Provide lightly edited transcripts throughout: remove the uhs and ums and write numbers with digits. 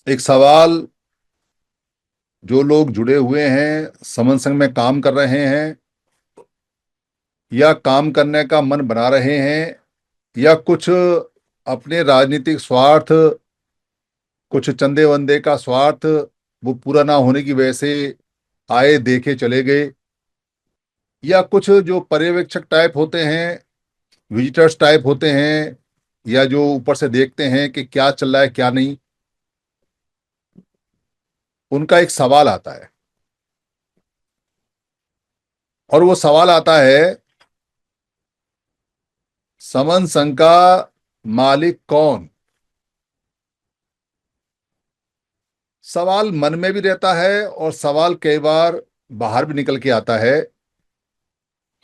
एक सवाल जो लोग जुड़े हुए हैं, समन संघ में काम कर रहे हैं या काम करने का मन बना रहे हैं, या कुछ अपने राजनीतिक स्वार्थ, कुछ चंदे वंदे का स्वार्थ वो पूरा ना होने की वजह से आए देखे चले गए, या कुछ जो पर्यवेक्षक टाइप होते हैं, विजिटर्स टाइप होते हैं, या जो ऊपर से देखते हैं कि क्या चल रहा है क्या नहीं, उनका एक सवाल आता है। और वो सवाल आता है, समन संघ का मालिक कौन। सवाल मन में भी रहता है और सवाल कई बार बाहर भी निकल के आता है।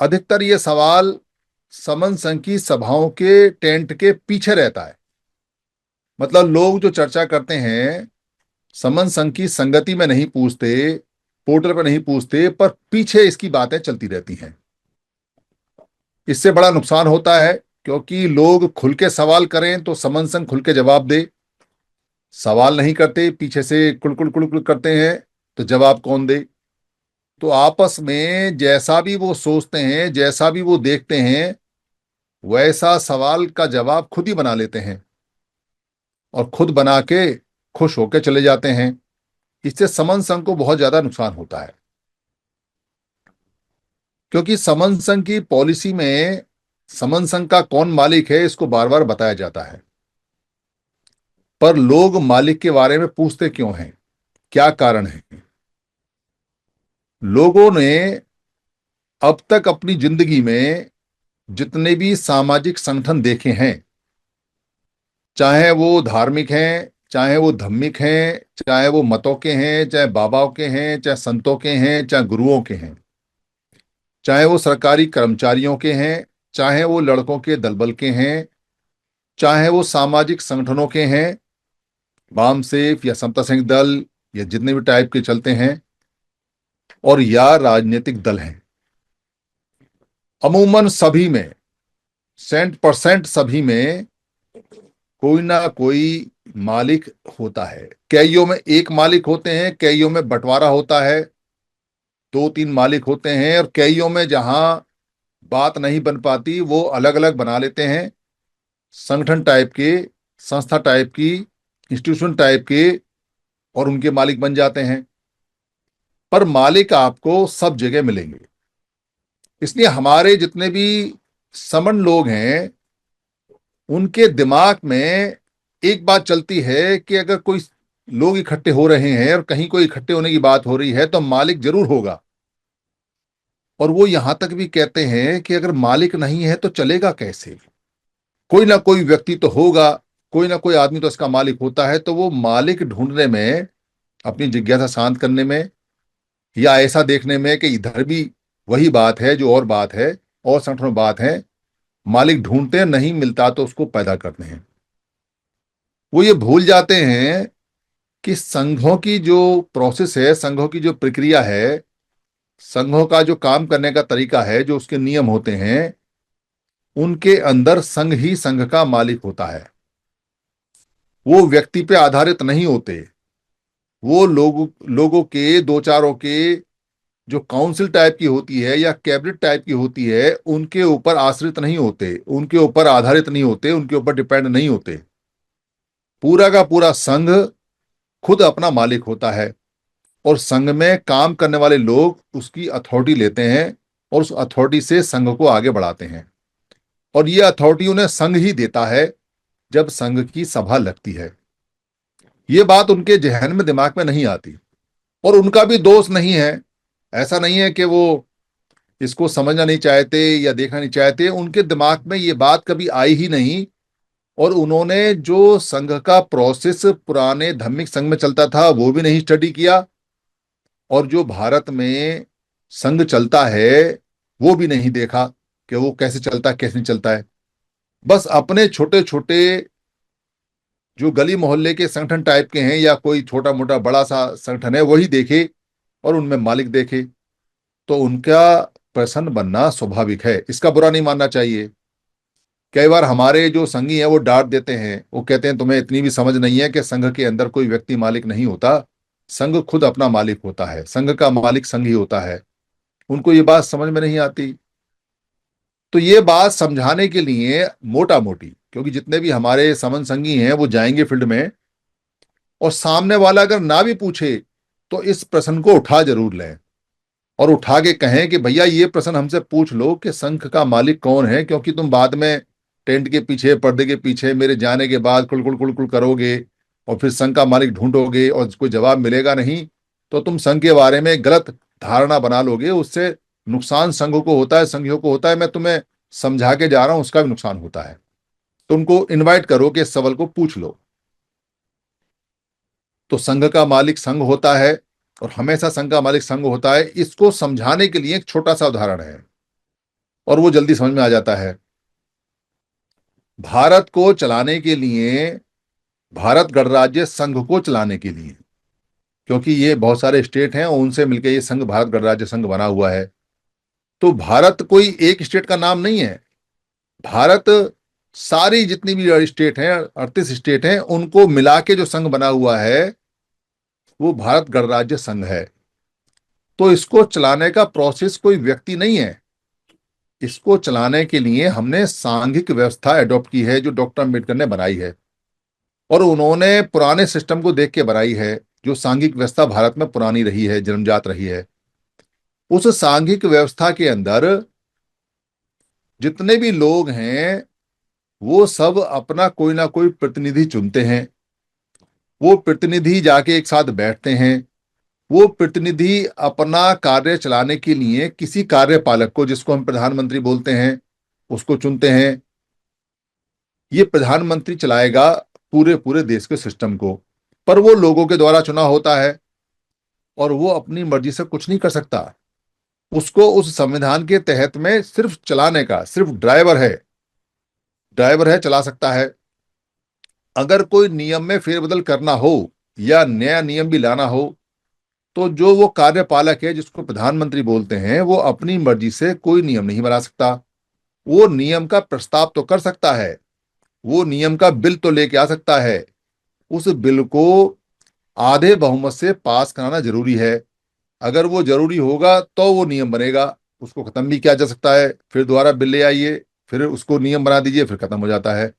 अधिकतर ये सवाल समन संघ की सभाओं के टेंट के पीछे रहता है। मतलब लोग जो चर्चा करते हैं समन संघ की संगति में नहीं पूछते, पोर्टल पर नहीं पूछते, पर पीछे इसकी बातें चलती रहती हैं। इससे बड़ा नुकसान होता है, क्योंकि लोग खुल के सवाल करें तो समन संघ खुल के जवाब दे। सवाल नहीं करते, पीछे से कुड़कुड़ कुड़कुड़ करते हैं, तो जवाब कौन दे। तो आपस में जैसा भी वो सोचते हैं, जैसा भी वो देखते हैं, वैसा सवाल का जवाब खुद ही बना लेते हैं और खुद बना के खुश होकर चले जाते हैं। इससे समन संघ को बहुत ज्यादा नुकसान होता है, क्योंकि समन संघ की पॉलिसी में समन संघ का कौन मालिक है इसको बार बार बताया जाता है। पर लोग मालिक के बारे में पूछते क्यों हैं, क्या कारण है। लोगों ने अब तक अपनी जिंदगी में जितने भी सामाजिक संगठन देखे हैं, चाहे वो धार्मिक हैं, चाहे वो धम्मिक हैं, चाहे वो मतों के हैं, चाहे बाबाओं के हैं, चाहे संतों के हैं, चाहे गुरुओं के हैं, चाहे वो सरकारी कर्मचारियों के हैं, चाहे वो लड़कों के दलबल के हैं, चाहे वो सामाजिक संगठनों के हैं, वाम सेफ या समता संघ दल या जितने भी टाइप के चलते हैं, और या राजनीतिक दल हैं, अमूमन सभी में 100% सभी में कोई ना कोई मालिक होता है। कईयों में एक मालिक होते हैं, कईयों में बंटवारा होता है, दो तीन मालिक होते हैं, और कईयों में जहां बात नहीं बन पाती वो अलग अलग बना लेते हैं, संगठन टाइप के, संस्था टाइप की, इंस्टीट्यूशन टाइप के, और उनके मालिक बन जाते हैं। पर मालिक आपको सब जगह मिलेंगे। इसलिए हमारे जितने भी समन लोग हैं, उनके दिमाग में एक बात चलती है कि अगर कोई लोग इकट्ठे हो रहे हैं और कहीं कोई इकट्ठे होने की बात हो रही है तो मालिक जरूर होगा। और वो यहां तक भी कहते हैं कि अगर मालिक नहीं है तो चलेगा कैसे। कोई ना कोई व्यक्ति तो होगा, कोई ना कोई आदमी तो इसका मालिक होता है। तो वो मालिक ढूंढने में, अपनी जिज्ञासा शांत करने में, या ऐसा देखने में कि इधर भी वही बात है जो और बात है, और संगठनों में बात है, मालिक ढूंढते हैं, नहीं मिलता तो उसको पैदा करते हैं। वो ये भूल जाते हैं कि संघों की जो प्रोसेस है, संघों की जो प्रक्रिया है, संघों का जो काम करने का तरीका है, जो उसके नियम होते हैं, उनके अंदर संघ ही संघ का मालिक होता है। वो व्यक्ति पे आधारित नहीं होते। वो लोगों के, दो चारों के, जो काउंसिल टाइप की होती है या कैबिनेट टाइप की होती है, उनके ऊपर आश्रित नहीं होते, उनके ऊपर आधारित नहीं होते, उनके ऊपर डिपेंड नहीं होते। पूरा का पूरा संघ खुद अपना मालिक होता है, और संघ में काम करने वाले लोग उसकी अथॉरिटी लेते हैं और उस अथॉरिटी से संघ को आगे बढ़ाते हैं। और ये अथॉरिटी उन्हें संघ ही देता है जब संघ की सभा लगती है। ये बात उनके जहन में, दिमाग में नहीं आती। और उनका भी दोष नहीं है। ऐसा नहीं है कि वो इसको समझना नहीं चाहते या देखना नहीं चाहते, उनके दिमाग में ये बात कभी आई ही नहीं। और उन्होंने जो संघ का प्रोसेस पुराने धार्मिक संघ में चलता था वो भी नहीं स्टडी किया, और जो भारत में संघ चलता है वो भी नहीं देखा कि वो कैसे चलता है कैसे नहीं चलता है। बस अपने छोटे छोटे जो गली मोहल्ले के संगठन टाइप के हैं, या कोई छोटा मोटा बड़ा सा संगठन है, वही देखे और उनमें मालिक देखे। तो उनका प्रसन्न बनना स्वाभाविक है, इसका बुरा नहीं मानना चाहिए। कई बार हमारे जो संगी हैं वो डांट देते हैं, वो कहते हैं तुम्हें इतनी भी समझ नहीं है कि संघ के अंदर कोई व्यक्ति मालिक नहीं होता, संघ खुद अपना मालिक होता है, संघ का मालिक संघ ही होता है। उनको ये बात समझ में नहीं आती। तो ये बात समझाने के लिए मोटा मोटी, क्योंकि जितने भी हमारे समन संगी हैं वो जाएंगे फील्ड में, और सामने वाला अगर ना भी पूछे तो इस प्रश्न को उठा जरूर लें और उठा के कहें कि भैया ये प्रश्न हमसे पूछ लो कि संघ का मालिक कौन है, क्योंकि तुम बाद में टेंट के पीछे पर्दे के पीछे मेरे जाने के बाद कुल कुल कुल करोगे और फिर संघ का मालिक ढूंढोगे और कोई जवाब मिलेगा नहीं, तो तुम संघ के बारे में गलत धारणा बना लोगे। उससे नुकसान संघ को होता है, संघियों को होता है। मैं तुम्हें समझा के जा रहा हूं, उसका भी नुकसान होता है। तुमको इनवाइट करो कि इस सवाल को पूछ लो। तो संघ का मालिक संघ होता है और हमेशा संघ का मालिक संघ होता है, इसको समझाने के लिए एक छोटा सा उदाहरण है और वो जल्दी समझ में आ जाता है। भारत को चलाने के लिए, भारत गणराज्य संघ को चलाने के लिए, क्योंकि ये बहुत सारे स्टेट हैं और उनसे मिलकर ये संघ भारत गणराज्य संघ बना हुआ है। तो भारत कोई एक स्टेट का नाम नहीं है। भारत सारी जितनी भी स्टेट हैं, 38 स्टेट हैं, उनको मिला के जो संघ बना हुआ है वो भारत गणराज्य संघ है। तो इसको चलाने का प्रोसेस कोई व्यक्ति नहीं है। इसको चलाने के लिए हमने सांघिक व्यवस्था एडॉप्ट की है, जो डॉक्टर अम्बेडकर ने बनाई है, और उन्होंने पुराने सिस्टम को देख के बनाई है। जो सांघिक व्यवस्था भारत में पुरानी रही है, जन्मजात रही है, उस सांघिक व्यवस्था के अंदर जितने भी लोग हैं वो सब अपना कोई ना कोई प्रतिनिधि चुनते हैं। वो प्रतिनिधि जाके एक साथ बैठते हैं। वो प्रतिनिधि अपना कार्य चलाने के लिए किसी कार्यपालक को, जिसको हम प्रधानमंत्री बोलते हैं, उसको चुनते हैं। ये प्रधानमंत्री चलाएगा पूरे पूरे देश के सिस्टम को, पर वो लोगों के द्वारा चुना होता है और वो अपनी मर्जी से कुछ नहीं कर सकता। उसको उस संविधान के तहत में सिर्फ चलाने का, सिर्फ ड्राइवर है, ड्राइवर है, चला सकता है। अगर कोई नियम में फेरबदल करना हो या नया नियम भी लाना हो, तो जो वो कार्यपालक है, जिसको प्रधानमंत्री बोलते हैं, वो अपनी मर्जी से कोई नियम नहीं बना सकता। वो नियम का प्रस्ताव तो कर सकता है, वो नियम का बिल तो लेके आ सकता है। उस बिल को आधे बहुमत से पास कराना जरूरी है। अगर वो जरूरी होगा तो वो नियम बनेगा। उसको खत्म भी किया जा सकता है, फिर दोबारा बिल ले आइए, फिर उसको नियम बना दीजिए, फिर खत्म हो जाता है।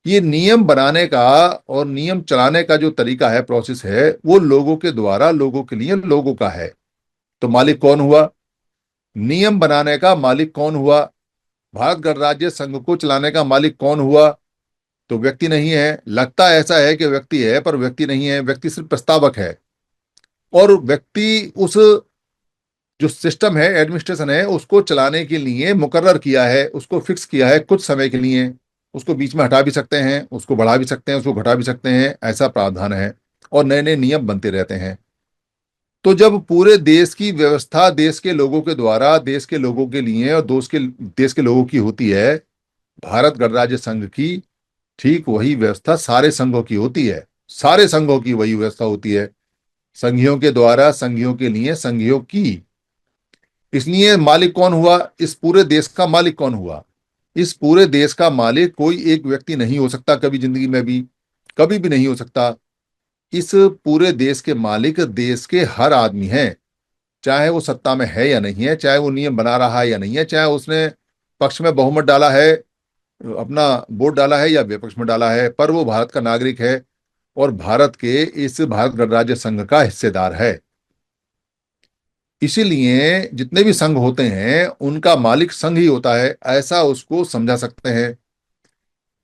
ये नियम बनाने का और नियम चलाने का जो तरीका है, प्रोसेस है, वो लोगों के द्वारा, लोगों के लिए, लोगों का है। तो मालिक कौन हुआ? नियम बनाने का मालिक कौन हुआ? भारत गणराज्य संघ को चलाने का मालिक कौन हुआ? तो व्यक्ति नहीं है। लगता ऐसा है कि व्यक्ति है, पर व्यक्ति नहीं है। व्यक्ति सिर्फ प्रस्तावक है। और व्यक्ति उस जो सिस्टम है, एडमिनिस्ट्रेशन है, उसको चलाने के लिए मुकर्रर किया है, उसको फिक्स किया है कुछ समय के लिए। उसको बीच में हटा भी सकते हैं, उसको बढ़ा भी सकते हैं, उसको घटा भी सकते हैं, ऐसा प्रावधान है। और नए नए नियम बनते रहते हैं। तो जब पूरे देश की व्यवस्था देश के लोगों के द्वारा, देश के लोगों के लिए और देश के लोगों की होती है, भारत गणराज्य संघ की ठीक वही व्यवस्था सारे संघों की होती है। सारे संघों की वही व्यवस्था होती है, संघियों के द्वारा, संघियों के लिए, संघियों की। इसलिए मालिक कौन हुआ? इस पूरे देश का मालिक कौन हुआ? इस पूरे देश का मालिक कोई एक व्यक्ति नहीं हो सकता, कभी जिंदगी में भी, कभी भी नहीं हो सकता। इस पूरे देश के मालिक देश के हर आदमी हैं, चाहे वो सत्ता में है या नहीं है, चाहे वो नियम बना रहा है या नहीं है, चाहे उसने पक्ष में बहुमत डाला है, अपना वोट डाला है, या विपक्ष में डाला है, पर वो भारत का नागरिक है और भारत के इस भारत गणराज्य संघ का हिस्सेदार है। इसीलिए जितने भी संघ होते हैं उनका मालिक संघ ही होता है, ऐसा उसको समझा सकते हैं।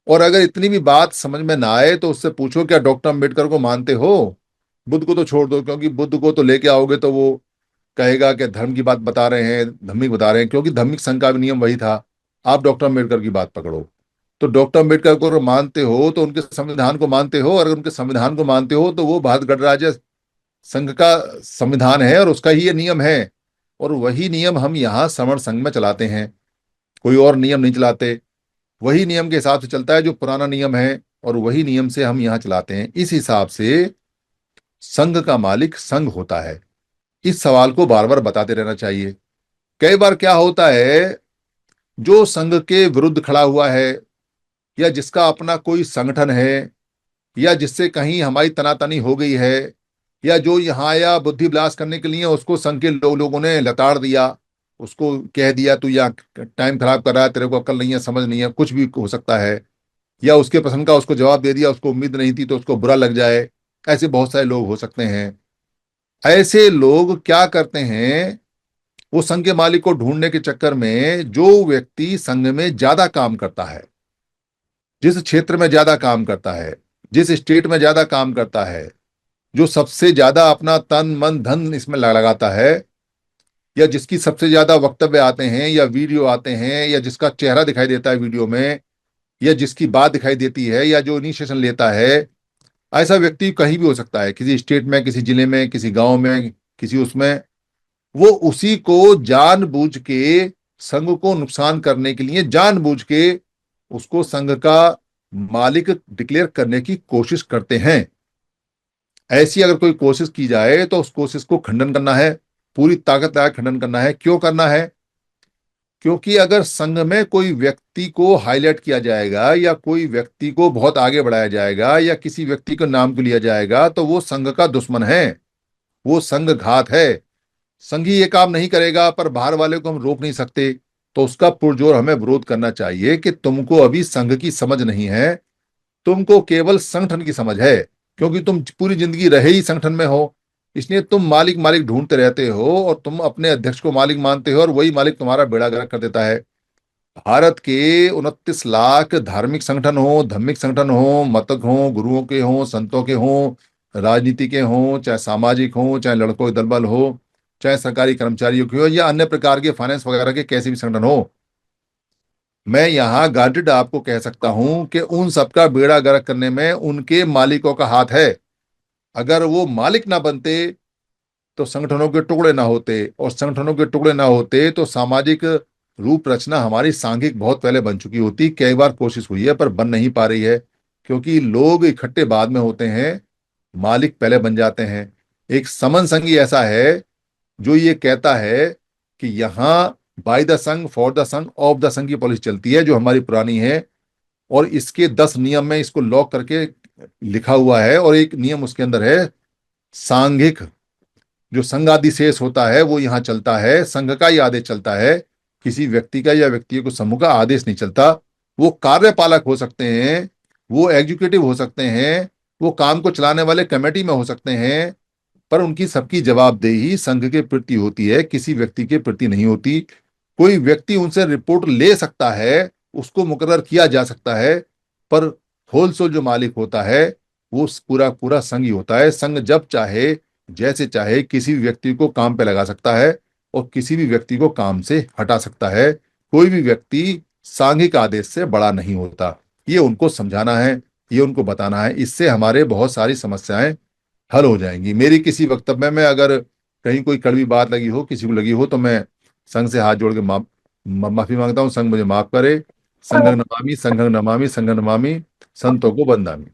और अगर इतनी भी बात समझ में ना आए तो उससे पूछो, क्या डॉक्टर अंबेडकर को मानते हो? बुद्ध को तो छोड़ दो, क्योंकि बुद्ध को तो लेके आओगे तो वो कहेगा कि धर्म की बात बता रहे हैं, धार्मिक बता रहे हैं, क्योंकि धार्मिक संघ का भी नियम वही था। आप डॉक्टर अंबेडकर की बात पकड़ो। तो डॉक्टर अंबेडकर को अगर मानते हो तो उनके संविधान को मानते हो, और अगर उनके संविधान को मानते हो तो वो भारत गणराज्य संघ का संविधान है और उसका ही ये नियम है। और वही नियम हम यहाँ समर संघ में चलाते हैं, कोई और नियम नहीं चलाते। वही नियम के हिसाब से चलता है जो पुराना नियम है, और वही नियम से हम यहाँ चलाते हैं। इस हिसाब से संघ का मालिक संघ होता है। इस सवाल को बार बार बताते रहना चाहिए। कई बार क्या होता है, जो संघ के विरुद्ध खड़ा हुआ है, या जिसका अपना कोई संगठन है, या जिससे कहीं हमारी तनातनी हो गई है, या जो यहाँ आया बुद्धि विलास करने के लिए, उसको संघ के लोगों ने लताड़ दिया, उसको कह दिया तू यहाँ टाइम खराब कर रहा है, तेरे को अक्ल नहीं है, समझ नहीं है, कुछ भी हो सकता है। या उसके पसंद का उसको जवाब दे दिया, उसको उम्मीद नहीं थी तो उसको बुरा लग जाए। ऐसे बहुत सारे लोग हो सकते हैं। ऐसे लोग क्या करते हैं, वो संघ के मालिक को ढूंढने के चक्कर में, जो व्यक्ति संघ में ज्यादा काम करता है, जिस क्षेत्र में ज्यादा काम करता है, जिस स्टेट में ज्यादा काम करता है, जो सबसे ज्यादा अपना तन मन धन इसमें लगाता है, या जिसकी सबसे ज्यादा वक्तव्य आते हैं या वीडियो आते हैं, या जिसका चेहरा दिखाई देता है वीडियो में, या जिसकी बात दिखाई देती है, या जो इनिशिएशन लेता है, ऐसा व्यक्ति कहीं भी हो सकता है, किसी स्टेट में, किसी जिले में, किसी गांव में, किसी उसमें, वो उसी को जानबूझ के संघ को नुकसान करने के लिए जानबूझ के उसको संघ का मालिक डिक्लेयर करने की कोशिश करते हैं। ऐसी अगर कोई कोशिश की जाए तो उस कोशिश को खंडन करना है, पूरी ताकत लगा खंडन करना है। क्यों करना है? क्योंकि अगर संघ में कोई व्यक्ति को हाईलाइट किया जाएगा, या कोई व्यक्ति को बहुत आगे बढ़ाया जाएगा, या किसी व्यक्ति के नाम को लिया जाएगा, तो वो संघ का दुश्मन है, वो संघ घात है। संघ ही ये काम नहीं करेगा, पर बाहर वाले को हम रोक नहीं सकते, तो उसका पुरजोर हमें विरोध करना चाहिए कि तुमको अभी संघ की समझ नहीं है, तुमको केवल संगठन की समझ है, क्योंकि तुम पूरी जिंदगी रहे ही संगठन में हो। इसलिए तुम मालिक मालिक ढूंढते रहते हो, और तुम अपने अध्यक्ष को मालिक मानते हो, और वही मालिक तुम्हारा बेड़ा गर्क कर देता है। भारत के 29 लाख धार्मिक संगठन हो, धार्मिक संगठन हो, मतक हो, गुरुओं के हो, संतों के हो, राजनीति के हो, चाहे सामाजिक हो, चाहे लड़कों के दलबल हो, चाहे सरकारी कर्मचारियों के हो, या अन्य प्रकार के फाइनेंस वगैरह के कैसे भी संगठन हो, मैं यहाँ गारंटेड आपको कह सकता हूं कि उन सबका बेड़ा गर्क करने में उनके मालिकों का हाथ है। अगर वो मालिक ना बनते तो संगठनों के टुकड़े ना होते, और संगठनों के टुकड़े ना होते तो सामाजिक रूप रचना हमारी सांघिक बहुत पहले बन चुकी होती। कई बार कोशिश हुई है पर बन नहीं पा रही है, क्योंकि लोग इकट्ठे बाद में होते हैं, मालिक पहले बन जाते हैं। एक समन संघी ऐसा है जो ये कहता है कि यहाँ बाय द संघ फॉर द संघ ऑफ द संघ की पॉलिसी चलती है, जो हमारी पुरानी है, और इसके 10 नियम में इसको लॉक करके लिखा हुआ है। और एक नियम उसके अंदर है, सांघिक जो संघादिशेष होता है वो यहाँ चलता है, संघ का ही आदेश चलता है, किसी व्यक्ति का या व्यक्तियों को समूह का आदेश नहीं चलता। वो कार्यपालक हो सकते हैं, वो एग्जीक्यूटिव हो सकते हैं, वो काम को चलाने वाले कमेटी में हो सकते हैं, पर उनकी सबकी जवाबदेही संघ के प्रति होती है, किसी व्यक्ति के प्रति नहीं होती। कोई व्यक्ति उनसे रिपोर्ट ले सकता है, उसको मुकर्रर किया जा सकता है, पर होलसेल जो मालिक होता है वो पूरा पूरा संघ ही होता है। संघ जब चाहे जैसे चाहे किसी भी व्यक्ति को काम पे लगा सकता है, और किसी भी व्यक्ति को काम से हटा सकता है। कोई भी व्यक्ति सांघिक आदेश से बड़ा नहीं होता। ये उनको समझाना है, ये उनको बताना है, इससे हमारे बहुत सारी समस्याएं हल हो जाएंगी। मेरी किसी वक्तव्य में अगर कहीं कोई कड़वी बात लगी हो, किसी को लगी हो, तो मैं संघ से हाथ जोड़ के माफी मांगता हूँ। संघ मुझे माफ करे। संघं नमामि संतों को वंदामि।